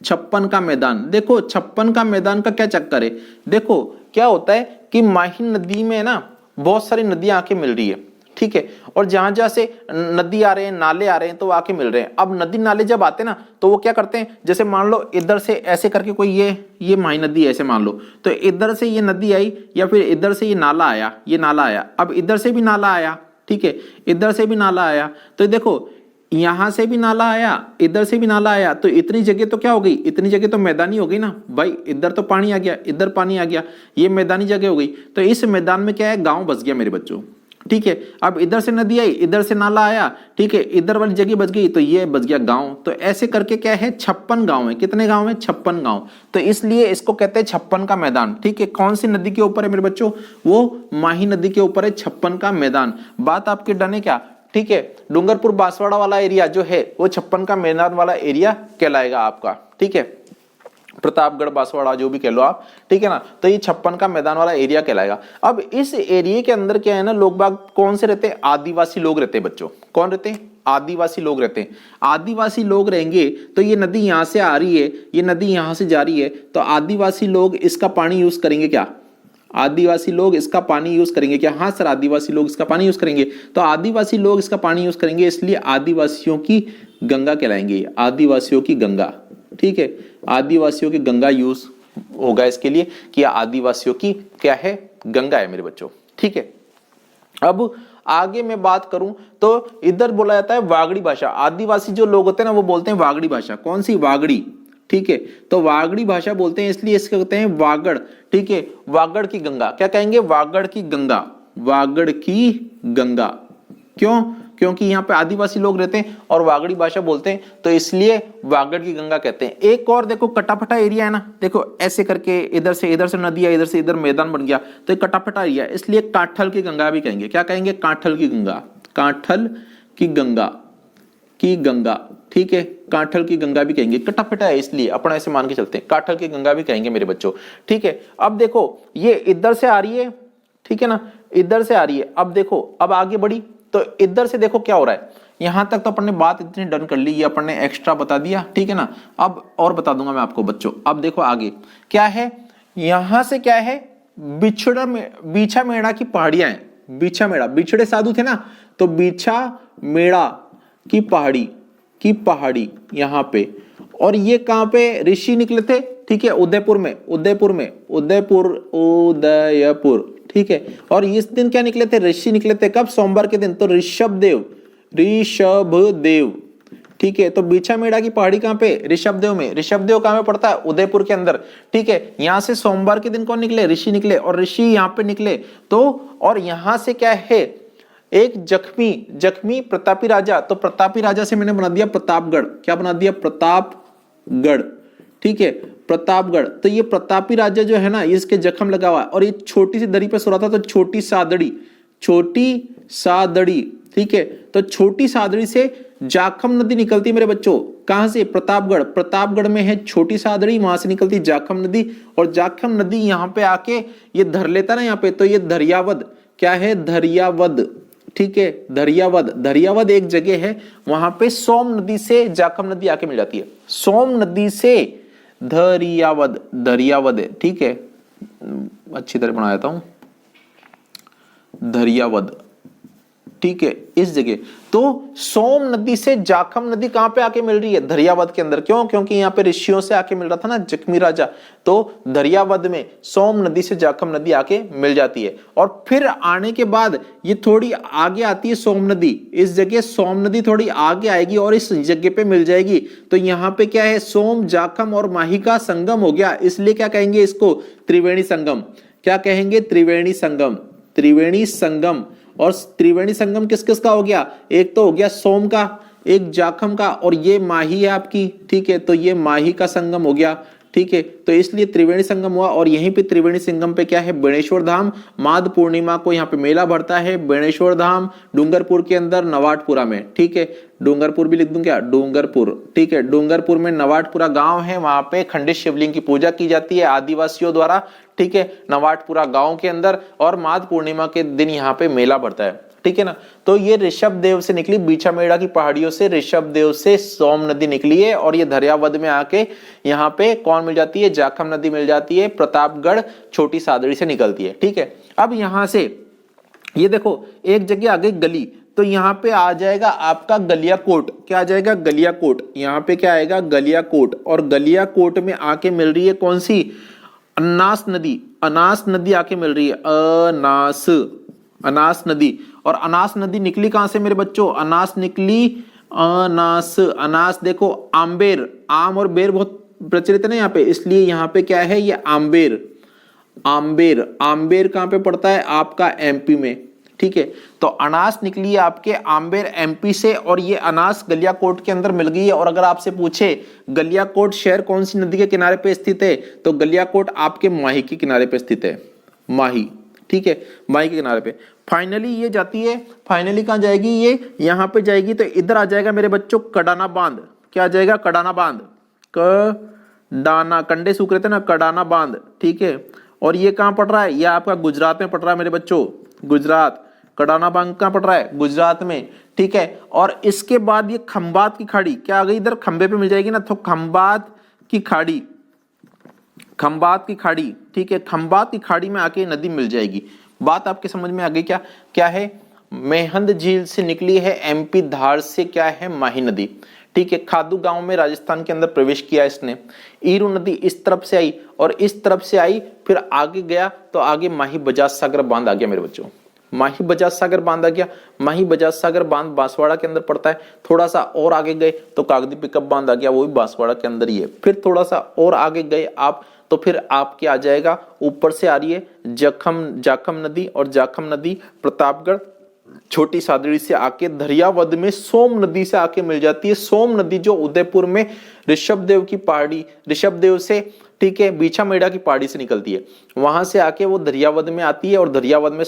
56 का मैदान। देखो 56 का मैदान का क्या चक्कर है? देखो क्या होता है कि माही नदी में ना बहुत सारी नदियां आके मिल रही है। ठीक है, और जहां जहां से नदी आ रहे हैं, नाले आ रहे हैं, तो वो आके मिल रहे हैं। अब नदी नाले जब आते हैं ना, तो वो क्या करते हैं, जैसे मान लो इधर से ऐसे करके कोई ये माही नदी ऐसे मान लो, तो इधर से ये नदी आई या फिर इधर से ये नाला आया, ये नाला आया, अब इधर से भी नाला आया। ठीक है, इधर से भी नाला आया, तो देखो यहां से भी नाला आया, इधर से भी नाला आया, तो इतनी जगह तो क्या हो गई? इतनी जगह तो मैदानी हो गई ना भाई। इधर तो पानी आ गया, इधर पानी आ गया, ये मैदानी जगह हो गई। तो इस मैदान में क्या है? गांव बस गया मेरे बच्चों। ठीक है, अब इधर से नदी आई, इधर से नाला आया, ठीक है, इधर वाली जगह बच गई, तो ये बच गया गांव। तो ऐसे करके क्या है? 56 गांव है। कितने गांव है? 56 गांव। तो इसलिए इसको कहते हैं 56 का मैदान। ठीक है, कौन सी नदी के ऊपर है मेरे बच्चों? वो माही नदी के ऊपर है 56 का मैदान। बात आपकी डन है क्या? ठीक है, डूंगरपुर बांसवाड़ा वाला एरिया जो है वो 56 का मैदान वाला एरिया कहलाएगा आपका। ठीक है, प्रतापगढ़ बांसवाड़ा जो भी कह लो आप, ठीक है ना, तो ये 56 का मैदान वाला एरिया कहलाएगा। अब इस एरिया के अंदर क्या है ना, लोग बाग कौन से रहते हैं? आदिवासी लोग रहते हैं बच्चों। कौन रहते हैं? आदिवासी लोग रहते हैं। आदिवासी लोग रहेंगे तो ये नदी यहां से आ रही है, ये नदी यहां से जा रही है, तो आदिवासी लोग इसका पानी यूज करेंगे क्या? आदिवासी लोग इसका पानी यूज करेंगे क्या? हाँ सर, आदिवासी लोग इसका पानी यूज करेंगे। तो आदिवासी लोग इसका पानी यूज करेंगे, इसलिए आदिवासियों की गंगा कहलाएंगे। आदिवासियों की गंगा। ठीक है, आदिवासियों की गंगा यूज होगा इसके लिए कि आदिवासियों की क्या है? गंगा है मेरे बच्चों। ठीक है, अब आगे मैं बात करूं तो इधर बोला जाता है वागड़ी भाषा। आदिवासी जो लोग होते हैं ना, वो बोलते हैं वागड़ी भाषा। कौन सी? वागड़ी। ठीक है, तो वागड़ी भाषा बोलते हैं, इसलिए इसके कहते हैं वागड़। ठीक है, वागड़ की गंगा। क्या कहेंगे? वागड़ की गंगा। वागड़ की गंगा। क्यों? क्योंकि यहाँ पे आदिवासी लोग रहते हैं और वागड़ी भाषा बोलते हैं, तो इसलिए वागड़ की गंगा कहते हैं। एक और देखो कटाफटा एरिया है ना, देखो ऐसे करके इधर से नदी है, इधर से इधर मैदान बन गया, तो एक कटाफटा एरिया है, इसलिए काठल की गंगा भी कहेंगे। क्या कहेंगे? काठल की गंगा। काठल की गंगा की गंगा। ठीक है, काठल की गंगा भी कहेंगे। कटाफटा है इसलिए अपन ऐसे मान के चलते हैं, काठल की गंगा भी कहेंगे मेरे बच्चों। ठीक है, अब देखो ये इधर से आ रही है, ठीक है ना, इधर से आ रही है। अब देखो, अब आगे बढ़ी तो इधर से देखो क्या हो रहा है। यहां तक तो अपन ने बात इतनी डन कर ली, ये अपन ने एक्स्ट्रा बता दिया। ठीक है ना, अब और बता दूंगा मैं आपको बच्चों। अब देखो आगे क्या है, यहां से क्या है? बीछा मेड़ा की पहाड़ियां हैं। बीछा मेड़ा, बिछड़े साधु थे ना, तो बीछा मेड़ा की पहाड़ी यहां पे। और ये कहां पे ऋषि निकले थे? ठीक है, उदयपुर में। ठीक है, और इस दिन क्या निकले थे? ऋषि निकले थे। कब? सोमवार के दिन। तो ऋषभदेव। ठीक है, तो बीछा मेड़ा की पहाड़ी कहां पे? ऋषभदेव में। ऋषभदेव कहां में पड़ता है? उदयपुर के अंदर। ठीक है, यहां से सोमवार के दिन कौन निकले? ऋषि निकले, और ऋषि यहां पे निकले। तो और यहां से क्या है? एक जख्मी प्रतापी राजा। तो प्रतापी राजा से मैंने बना दिया प्रतापगढ़। क्या बना दिया? प्रतापगढ़। ठीक है, प्रतापगढ़। तो ये प्रतापी राजा जो है ना, इसके जख्म लगा हुआ है, और ये छोटी सी दरी पे सो रहा था, तो छोटी सादड़ी। ठीक है, तो छोटी सादड़ी से जाखम नदी निकलती मेरे बच्चों। कहां से? प्रतापगढ़ में है छोटी सादड़ी, वहां से निकलती जाखम नदी, और जाखम नदी यहां पे आके ये धर लेता ना यहाँ पे, तो ये धरियावद। क्या है? धरियावद। ठीक है, धरियावद एक जगह है, वहां पे सोम नदी से जाखम नदी आके मिल जाती है। सोम नदी से धरियावद है। ठीक है, अच्छी तरह बना देता हूं, धरियावद। ठीक है, इस जगह। तो सोम नदी से जाखम नदी कहां पे आके मिल रही है? धरियावद के अंदर। क्यों? क्योंकि यहाँ पे ऋषियों से आके मिल रहा था ना जख्मी राजा, तो धरियावद में सोम नदी से जाखम नदी आके मिल जाती है। और फिर आने के बाद ये थोड़ी आगे आती है सोम नदी। इस जगह सोम नदी थोड़ी आगे आएगी और इस जगह पे मिल जाएगी। तो यहाँ पे क्या है? सोम, जाखम और माही का संगम हो गया, इसलिए क्या कहेंगे इसको? त्रिवेणी संगम। क्या कहेंगे? त्रिवेणी संगम। और त्रिवेणी संगम किस किस का हो गया? एक तो हो गया सोम का, एक जाखम का, और ये माही है आपकी, ठीक है, तो ये माही का संगम हो गया, ठीक है, तो इसलिए त्रिवेणी संगम हुआ। और यहीं पे त्रिवेणी संगम पे क्या है, बेणेश्वर धाम। माघ पूर्णिमा को यहाँ पे मेला भरता है बेणेश्वर धाम, डूंगरपुर के अंदर नवाटपुरा में, ठीक है, डूंगरपुर भी लिख दूं क्या, डूंगरपुर, ठीक है, डूंगरपुर में नवाटपुरा गांव है, वहां पे खंडित शिवलिंग की पूजा की जाती है आदिवासियों द्वारा, ठीक है, नवाटपुरा गांव के अंदर। और माघ पूर्णिमा के दिन यहाँ पे मेला भरता है, ठीक है ना। तो ये ऋषभ देव से निकली, बीछामेड़ा की पहाड़ियों से ऋषभ देव से सोम नदी निकली है, और ये दरियावद में आके यहाँ पे कौन मिल जाती है, जाखम नदी मिल जाती है, प्रतापगढ़ छोटी सादड़ी से निकलती है, ठीक है। अब यहां से ये देखो एक जगह आ गई गली, तो यहाँ पे आ जाएगा आपका गलियाकोट, क्या आ जाएगा, गलियाकोट। यहाँ पे क्या आएगा, गलियाकोट, और गलियाकोट में आके मिल रही है कौन सी, अनास नदी, अनास नदी आके मिल रही है, अनास नदी। और अनास नदी निकली कहां से मेरे बच्चों, अनास निकली, अनास देखो आम्बेर, आम और बेर बहुत प्रचलित है ना यहाँ पे, इसलिए यहाँ पे क्या है, ये आम्बेर, आम्बेर, आम्बेर कहां पे पड़ता है आपका, एमपी में, ठीक है। तो अनास निकली है आपके आम्बेर एमपी से, और ये अनास गलियाकोट के अंदर मिल गई है। और अगर आपसे पूछे गलियाकोट शहर कौन सी नदी के किनारे पे स्थित है, तो गलियाकोट आपके माही के किनारे पे स्थित है, माही, ठीक है, माही के किनारे पे। फाइनली ये जाती है, फाइनली कहां जाएगी, ये यहां पे जाएगी, तो इधर आ जाएगा मेरे बच्चों कडाना बांध, क्या आ जाएगा, कडाना बांध, कडाना, कंडे सूख रहे थे ना, कडाना बांध, ठीक है। और ये कहां पड़ रहा है, ये आपका गुजरात में पड़ रहा है मेरे बच्चों, गुजरात, कडाना बांध कहां पड़ रहा है, गुजरात में, ठीक है। और इसके बाद ये खंबात की खाड़ी, क्या आ गई इधर, खंबे पे मिल जाएगी ना, तो खंबात की खाड़ी, खंबात की खाड़ी, ठीक है, खंबात की खाड़ी में आके नदी मिल जाएगी। बात आपके समझ में आ गई क्या, क्या है, मेहंद झील से निकली है एमपी धार से, क्या है, माही नदी, ठीक है। खादू गांव में राजस्थान के अंदर प्रवेश किया इसने। ईरू नदी इस तरफ से आई और इस तरफ से आई, फिर आगे गया तो आगे माही बजाज सागर बांध आ गया मेरे बच्चों, माही बजाज सागर बांध आ गया। माही बजाज सागर बांध बांसवाड़ा के अंदर पड़ता है। थोड़ा सा और आगे गए तो कागदी पिकअप बांध आ गया, वो भी बांसवाड़ा के अंदर ही है। फिर थोड़ा सा और आगे गए आप तो फिर आपके आ जाएगा, ऊपर से आ रही है जाखम नदी, और जाखम नदी प्रतापगढ़ छोटी सादड़ी से आके दरियावद में सोम नदी से आके मिल जाती है। सोम नदी जो उदयपुर में ऋषभ देव की पहाड़ी, ऋषभ देव से, ठीक है, बीछामेड़ा की पहाड़ी से निकलती है, वहां से आके वो दरियावद में आती है और दरियावद में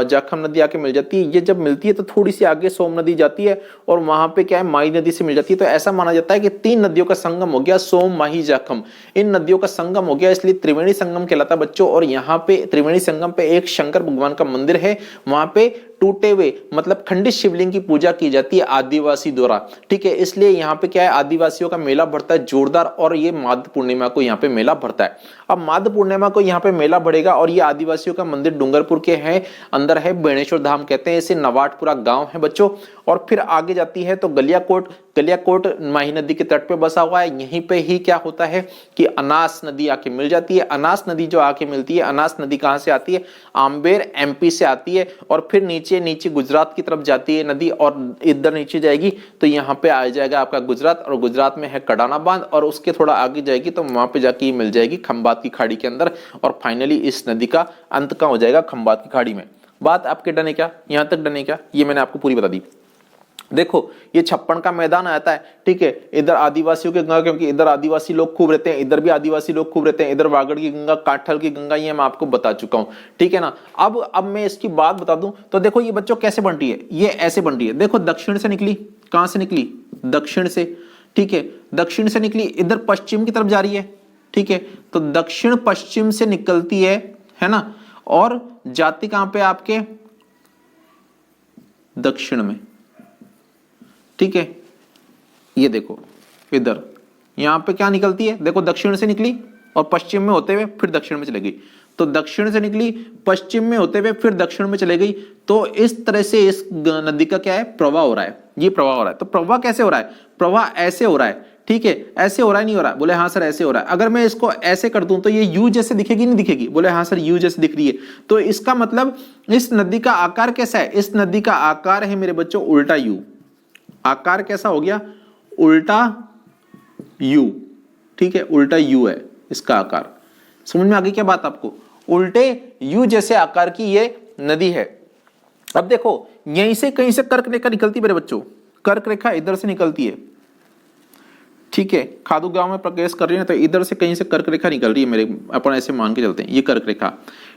जाखम नदी आके मिल जाती है। ये जब मिलती है तो थोड़ी सी आगे सोम नदी जाती है और वहां पे क्या है, माही नदी से मिल जाती है। तो ऐसा माना जाता है कि तीन नदियों का संगम हो गया, सोम माही जाखम, इन नदियों का संगम हो गया, इसलिए त्रिवेणी संगम कहलाता बच्चों। और यहाँ पे त्रिवेणी संगम पे एक शंकर भगवान का मंदिर है, वहां पे टूटे हुए मतलब खंडित शिवलिंग की पूजा की जाती है आदिवासी द्वारा, ठीक है। इसलिए यहाँ पे क्या है, आदिवासियों का मेला भरता है जोरदार, और ये माघ पूर्णिमा को यहाँ पे मेला भरता है। अब माघ पूर्णिमा को यहाँ पे मेला बढ़ेगा और ये आदिवासियों का मंदिर डूंगरपुर के है अंदर है, बेणेश्वर धाम कहते हैं इसे, नवाटपुरा गांव है बच्चों। और फिर आगे जाती है तो गलियाकोट, गलियाकोट माही नदी के तट पे बसा हुआ है। यहीं पे ही क्या होता है कि अनास नदी आके मिल जाती है। अनास नदी जो आके मिलती है, अनास नदी कहां से आती है, आम्बेर एमपी से आती है, और फिर नीचे नीचे गुजरात की तरफ जाती है नदी, और इधर नीचे जाएगी तो यहाँ पे आ जाएगा आपका गुजरात, और गुजरात में है कडाना बांध, और उसके थोड़ा आगे जाएगी तो वहां पे जाके मिल जाएगी खंबात की खाड़ी के अंदर, और फाइनली इस नदी का अंत कहां हो जाएगा, खंबात की खाड़ी में। बात आपके डन है क्या, यहां तक डन है क्या, ये मैंने आपको पूरी बता दी। देखो ये 56 का मैदान आता है, ठीक है, इधर आदिवासियों के गंगा, क्योंकि इधर आदिवासी लोग खूब रहते हैं, इधर भी आदिवासी लोग खूब रहते हैं, इधर वागड़ की गंगा, काठल की गंगा, ये मैं आपको बता चुका हूं, ठीक है ना। अब मैं इसकी बात बता दूं तो देखो ये बच्चों कैसे बन रही है, ये ऐसे बन रही है। देखो दक्षिण से निकली, कहां से निकली, दक्षिण से, ठीक है, दक्षिण से निकली, इधर पश्चिम की तरफ जा रही है, ठीक है, तो दक्षिण पश्चिम से निकलती है ना, और जाती कहां पे आपके, दक्षिण में, ठीक है। ये देखो इधर यहां पे क्या निकलती है, देखो दक्षिण से निकली और पश्चिम में होते हुए फिर दक्षिण में चली गई, तो दक्षिण से निकली पश्चिम में होते हुए फिर दक्षिण में चले गई। तो इस तरह से इस नदी का क्या है, प्रवाह हो रहा है, ये प्रवाह हो रहा है। तो प्रवाह कैसे हो रहा है, प्रवाह ऐसे हो रहा है, ठीक है, ऐसे हो रहा है, नहीं हो रहा है, बोले हाँ सर ऐसे हो रहा है। अगर मैं इसको ऐसे कर दूं तो ये यू जैसे दिखेगी, नहीं दिखेगी, बोले हाँ सर यू जैसे दिख रही है। तो इसका मतलब इस नदी का आकार कैसा है, इस नदी का आकार है मेरे बच्चों उल्टा यू, आकार कैसा हो गया, उल्टा यू, ठीक है, उल्टा यू है इसका आकार। समझ में आ गई क्या बात आपको, उल्टे यू जैसे आकार की ये नदी है। अब देखो यहीं से कहीं से कर्क लेकर निकलती मेरे बच्चों, कर्क रेखा इधर से निकलती है, ठीक है, खादू गांव में प्रवेश कर रही है तो इधर से कहीं से कर्क रेखा निकल रही है मेरे, अपन ऐसे मान के चलते हैं, ये कर्क रेखा,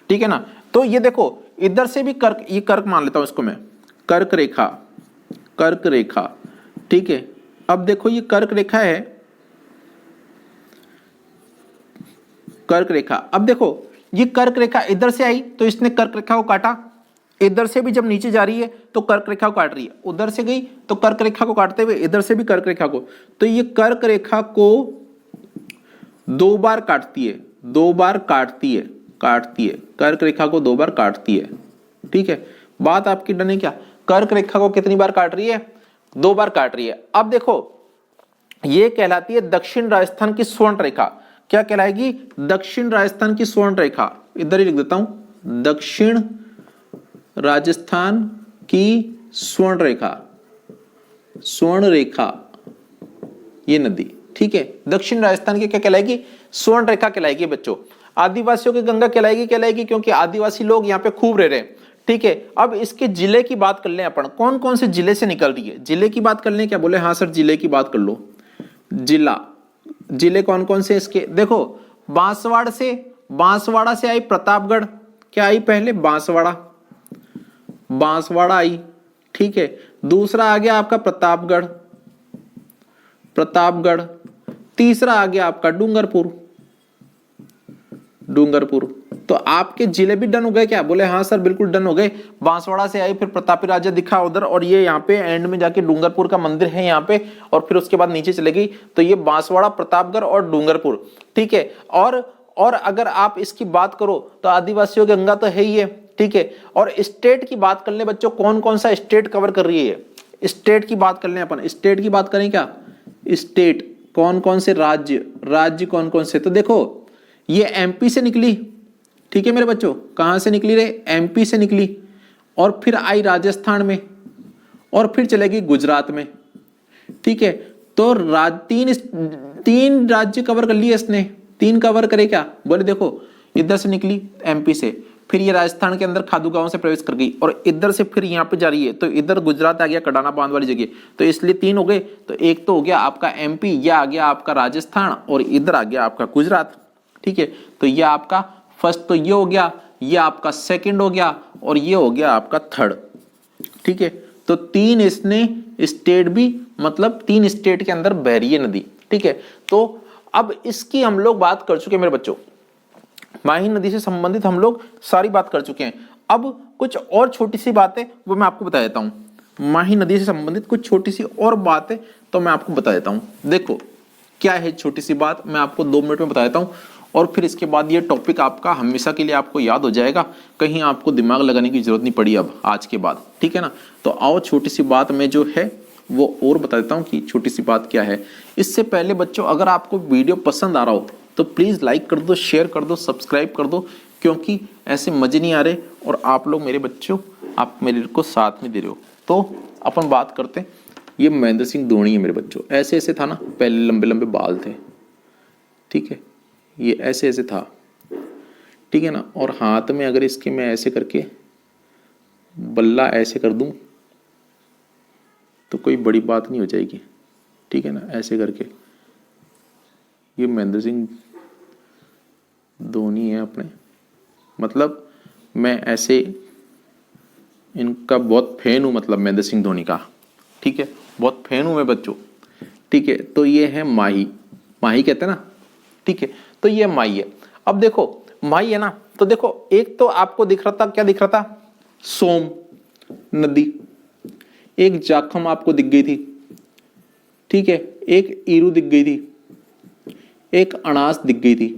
ठीक है ना। तो ये देखो इधर से भी कर्क, ये कर्क मान लेता हूं इसको मैं, कर्क रेखा, कर्क रेखा, ठीक है। अब देखो ये कर्क रेखा है, कर्क रेखा। अब देखो ये कर्क रेखा इधर से आई तो इसने कर्क रेखा को काटा, इधर से भी जब नीचे जा रही है तो कर्क रेखा को काट रही है, उधर से गई तो कर्क रेखा को काटते हुए इधर से भी कर्क रेखा को, तो ये कर्क रेखा को 2 बार काटती है, 2 बार काटती है, काटती है, कर्क रेखा को 2 बार काटती है, ठीक है। बात आपकी डन है क्या? कर्क रेखा को कितनी बार काट रही है? 2 बार काट रही है। अब देखो ये कहलाती है दक्षिण राजस्थान की स्वर्ण रेखा। क्या कहलाएगी? दक्षिण राजस्थान की स्वर्ण रेखा। इधर ही लिख देता हूं, दक्षिण राजस्थान की स्वर्ण रेखा, स्वर्ण रेखा, ये नदी, ठीक है। दक्षिण राजस्थान की क्या कहलाएगी? स्वर्ण रेखा कहलाएगी बच्चों। आदिवासियों की गंगा कहलाएगी क्योंकि आदिवासी लोग यहाँ पे खूब रह रहे हैं, ठीक है। अब इसके जिले की बात कर लें अपन, कौन कौन से जिले से निकल रही है, जिले की बात कर लें क्या? बोले हाँ सर जिले की बात कर लो। जिला, जिले कौन कौन से इसके? देखो बांसवाड़ा से आई प्रतापगढ़, क्या आई पहले? बांसवाड़ा आई, ठीक है। दूसरा आ गया आपका प्रतापगढ़। तीसरा आ गया आपका डूंगरपुर। तो आपके जिले भी डन हो गए क्या? बोले हाँ सर बिल्कुल डन हो गए। बांसवाड़ा से आई, फिर प्रतापी राजा दिखा उधर, और ये यहाँ पे एंड में जाके डूंगरपुर का मंदिर है यहाँ पे, और फिर उसके बाद नीचे चले गई। तो ये बांसवाड़ा, प्रतापगढ़ और डूंगरपुर, ठीक है। और अगर आप इसकी बात करो तो आदिवासियों की गंगा तो है ही है, ठीक है। और स्टेट की बात कर ले बच्चों, कौन कौन सा स्टेट कवर कर रही है? स्टेट की बात कर ले अपन, स्टेट की बात करें क्या? स्टेट कौन कौन से राज्य कौन कौन से? तो देखो ये एमपी से निकली, ठीक है मेरे बच्चों। कहां से निकली रे? एमपी से निकली, और फिर आई राजस्थान में, और फिर चलेगी गुजरात में, ठीक है। तो तीन राज्य कवर कर लिए इसने। 3 कवर करे क्या? बोले देखो इधर से निकली एमपी से, फिर ये राजस्थान के अंदर खादू गांव से प्रवेश कर गई, और इधर से फिर यहाँ पे जा रही है, तो इधर गुजरात आ गया, कडाना बांध वाली जगह, तो इसलिए 3 हो गए। तो एक तो हो गया आपका एमपी, ये आ गया आपका राजस्थान, और इधर आ गया आपका गुजरात, ठीक है। तो ये आपका फर्स्ट तो ये हो गया, ये आपका सेकंड हो गया, और ये हो गया आपका थर्ड, ठीक है। तो 3 इसने स्टेट भी, मतलब 3 स्टेट के अंदर बह रही है नदी, ठीक है। तो अब इसकी हम लोग बात कर चुके हैं मेरे बच्चों, माही नदी से संबंधित हम लोग सारी बात कर चुके हैं। अब कुछ और छोटी सी बात है वो मैं आपको बता देता हूं। माही नदी से संबंधित कुछ छोटी सी और बात है तो मैं आपको बता देता हूं। देखो क्या है छोटी सी बात, मैं आपको 2 मिनट में बता देता हूं, और फिर इसके बाद ये टॉपिक आपका हमेशा के लिए आपको याद हो जाएगा, कहीं आपको दिमाग लगाने की जरूरत नहीं पड़ी अब आज के बाद, ठीक है ना। तो आओ छोटी सी बात में जो है वो और बता देता हूं कि छोटी सी बात क्या है। इससे पहले बच्चों अगर आपको वीडियो पसंद आ रहा हो तो प्लीज लाइक कर दो, शेयर कर दो, सब्सक्राइब कर दो, क्योंकि ऐसे मजे नहीं आ रहे, और आप लोग मेरे बच्चों आप मेरे को साथ में दे रहे हो। तो अपन बात करते हैं, ये महेंद्र सिंह धोनी है मेरे बच्चों। ऐसे ऐसे था ना, पहले लंबे लंबे बाल थे, ठीक है, ये ऐसे ऐसे था, ठीक है ना। और हाथ में अगर इसके मैं ऐसे करके बल्ला ऐसे कर दूं तो कोई बड़ी बात नहीं हो जाएगी, ठीक है ना। ऐसे करके ये महेंद्र सिंह धोनी है अपने, मतलब मैं ऐसे इनका बहुत फैन हूं, मतलब महेंद्र सिंह धोनी का, ठीक है, बहुत फैन हूं मैं बच्चों, ठीक है। तो ये है माही कहते हैं ना, ठीक है। तो ये माही है। अब देखो माही है ना, तो देखो एक तो आपको दिख रहा था, क्या दिख रहा था? सोम नदी, एक जाखम आपको दिख गई थी, ठीक है, एक ईरू दिख गई थी, एक अनास दिख गई थी।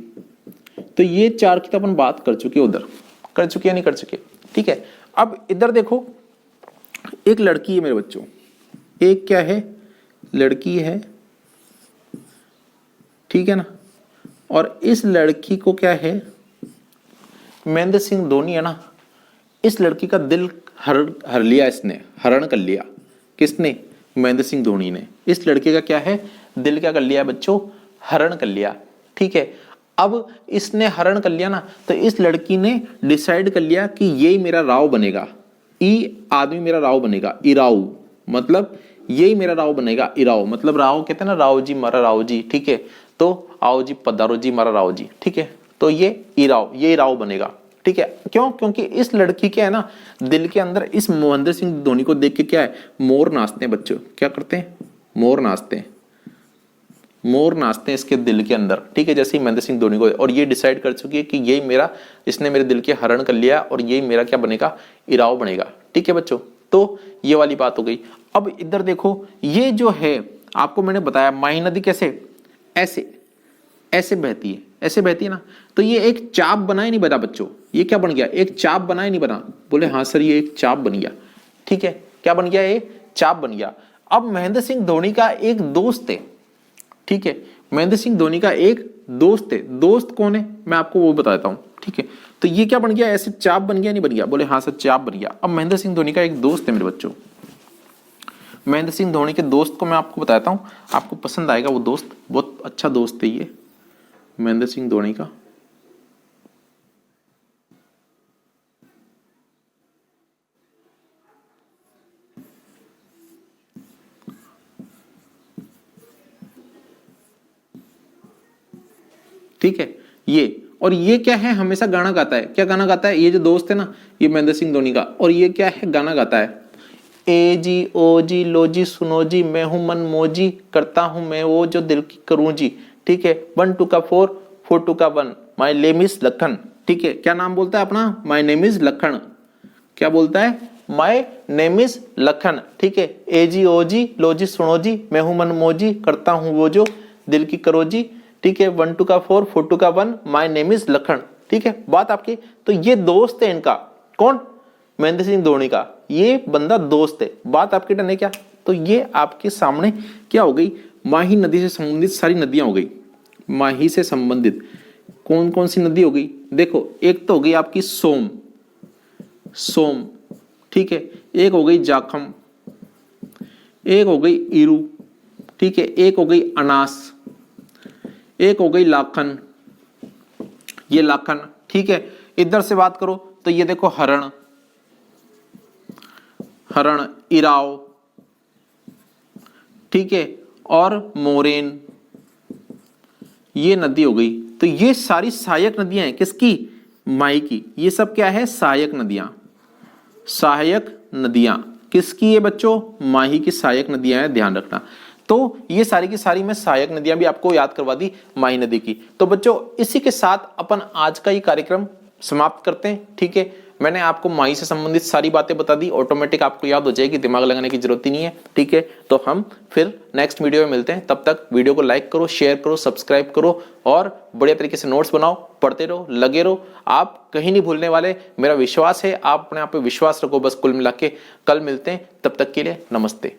तो ये 4 की तो अपन बात कर चुके, उधर कर चुके या नहीं कर चुके, ठीक है। अब इधर देखो एक लड़की है मेरे बच्चों, एक क्या है? लड़की है, ठीक है ना। और इस लड़की को क्या है? महेंद्र सिंह धोनी है ना, इस लड़की का दिल हर लिया इसने, हरण कर लिया। किसने? महेंद्र सिंह धोनी ने। इस लड़के का क्या है? दिल क्या कर लिया बच्चों? हरण कर लिया, ठीक है। अब इसने हरण कर लिया ना, तो इस लड़की ने डिसाइड कर लिया कि ये मेरा राव बनेगा, ई आदमी मेरा राव बनेगा। इराऊ मतलब यही मेरा राव बनेगा इराव, मतलब राव कहते हैं ना, राव जी मारा राव जी, ठीक है, तो आओ जी पधारो जी मारा राव जी, ठीक है, तो ये इराव, ये इराव बनेगा, ठीक है। क्यों? क्योंकि इस लड़की के है ना दिल के अंदर इस महेंद्र सिंह धोनी को देख के क्या है, मोर नाचते हैं बच्चों, क्या करते हैं, मोर नाचते हैं, मोर नाचते हैं इसके दिल के अंदर, ठीक है, जैसे ही महेंद्र सिंह धोनी को, और ये डिसाइड कर चुकी है कि यही मेरा, इसने मेरे दिल के हरण कर लिया और यही मेरा क्या बनेगा, इराव बनेगा, ठीक है बच्चों। तो ये वाली बात हो गई। अब इधर देखो, ये जो है आपको मैंने बताया माही नदी कैसे, ऐसे ऐसे बहती है, ऐसे बहती है ना, तो ये एक चाप बनाए नहीं बना बच्चों, ये क्या बन गया, एक चाप बनाए नहीं बना, बोले हाँ सर ये एक चाप बन गया, ठीक है, क्या बन गया, ये चाप बन गया। अब महेंद्र सिंह धोनी का एक दोस्त है, ठीक है, महेंद्र सिंह धोनी का एक दोस्त है, दोस्त कौन है मैं आपको वो बताता हूं, ठीक है, तो ये क्या बन गया, ऐसे चाप बन गया नहीं बन गया, बोले हाँ सर चाप बन गया। अब महेंद्र सिंह धोनी का एक दोस्त है मेरे बच्चों, महेंद्र सिंह धोनी के दोस्त को मैं आपको बताता हूं, आपको पसंद आएगा वो दोस्त, बहुत अच्छा दोस्त है ये महेंद्र सिंह धोनी का। ठीक है, ये और ये क्या है, हमेशा गाना गाता है, क्या गाना गाता है, ये जो दोस्त है ना ये महेंद्र सिंह धोनी का, और ये क्या है, गाना गाता है, ए जी ओ जी लो जी सुनो जी, मैं हूं मन मोजी, करता हूं मैं वो जो दिल की करूं जी, ठीक है, 1 2 का 4 4 2 का 1, माय नेम इज लखन, ठीक है, क्या नाम बोलता है अपना, माय नेम इज लखन, क्या बोलता है, माय नेम इज लखन, ठीक है, ए जी ओ जी लो जी सुनो जी, मैं हूं मन मोजी, करता हूं वो जो दिल की करो जी, ठीक है, 1 2 का 4 4 2 का 1, माय नेम इज लखन, ठीक है, बात आपकी। तो ये दोस्त है इनका, कौन, महेंद्र सिंह धोनी का ये बंदा दोस्त है, बात आपकी डन है क्या। तो ये आपके सामने क्या हो गई, माही नदी से संबंधित सारी नदियां हो गई, माही से संबंधित कौन कौन सी नदी हो गई, देखो एक तो हो गई आपकी सोम, सोम, ठीक है, एक हो गई जाखम, एक हो गई ईरू, ठीक है, एक हो गई अनास, एक हो गई लाखन, ये लाखन, ठीक है। इधर से बात करो तो ये देखो हरण, हरण, इराव, ठीक है, और मोरेन, ये नदी हो गई। तो ये सारी सहायक नदियां हैं किसकी, माई की, ये सब क्या है, सहायक नदियां, सहायक नदियां किसकी है बच्चों, माही की सहायक नदियां हैं, ध्यान रखना। तो ये सारी की सारी मैं सहायक नदियां भी आपको याद करवा दी माही नदी की। तो बच्चों इसी के साथ अपन आज का ये कार्यक्रम समाप्त करते हैं, ठीक है। मैंने आपको माही से संबंधित सारी बातें बता दी, ऑटोमेटिक आपको याद हो जाएगी, दिमाग लगाने की जरूरत ही नहीं है, ठीक है। तो हम फिर नेक्स्ट वीडियो में मिलते हैं, तब तक वीडियो को लाइक करो, शेयर करो, सब्सक्राइब करो और बढ़िया तरीके से नोट्स बनाओ, पढ़ते रहो, लगे रहो, आप कहीं नहीं भूलने वाले, मेरा विश्वास है, आप अपने आप पे विश्वास रखो, बस कुल मिला के। कल मिलते हैं, तब तक के लिए नमस्ते।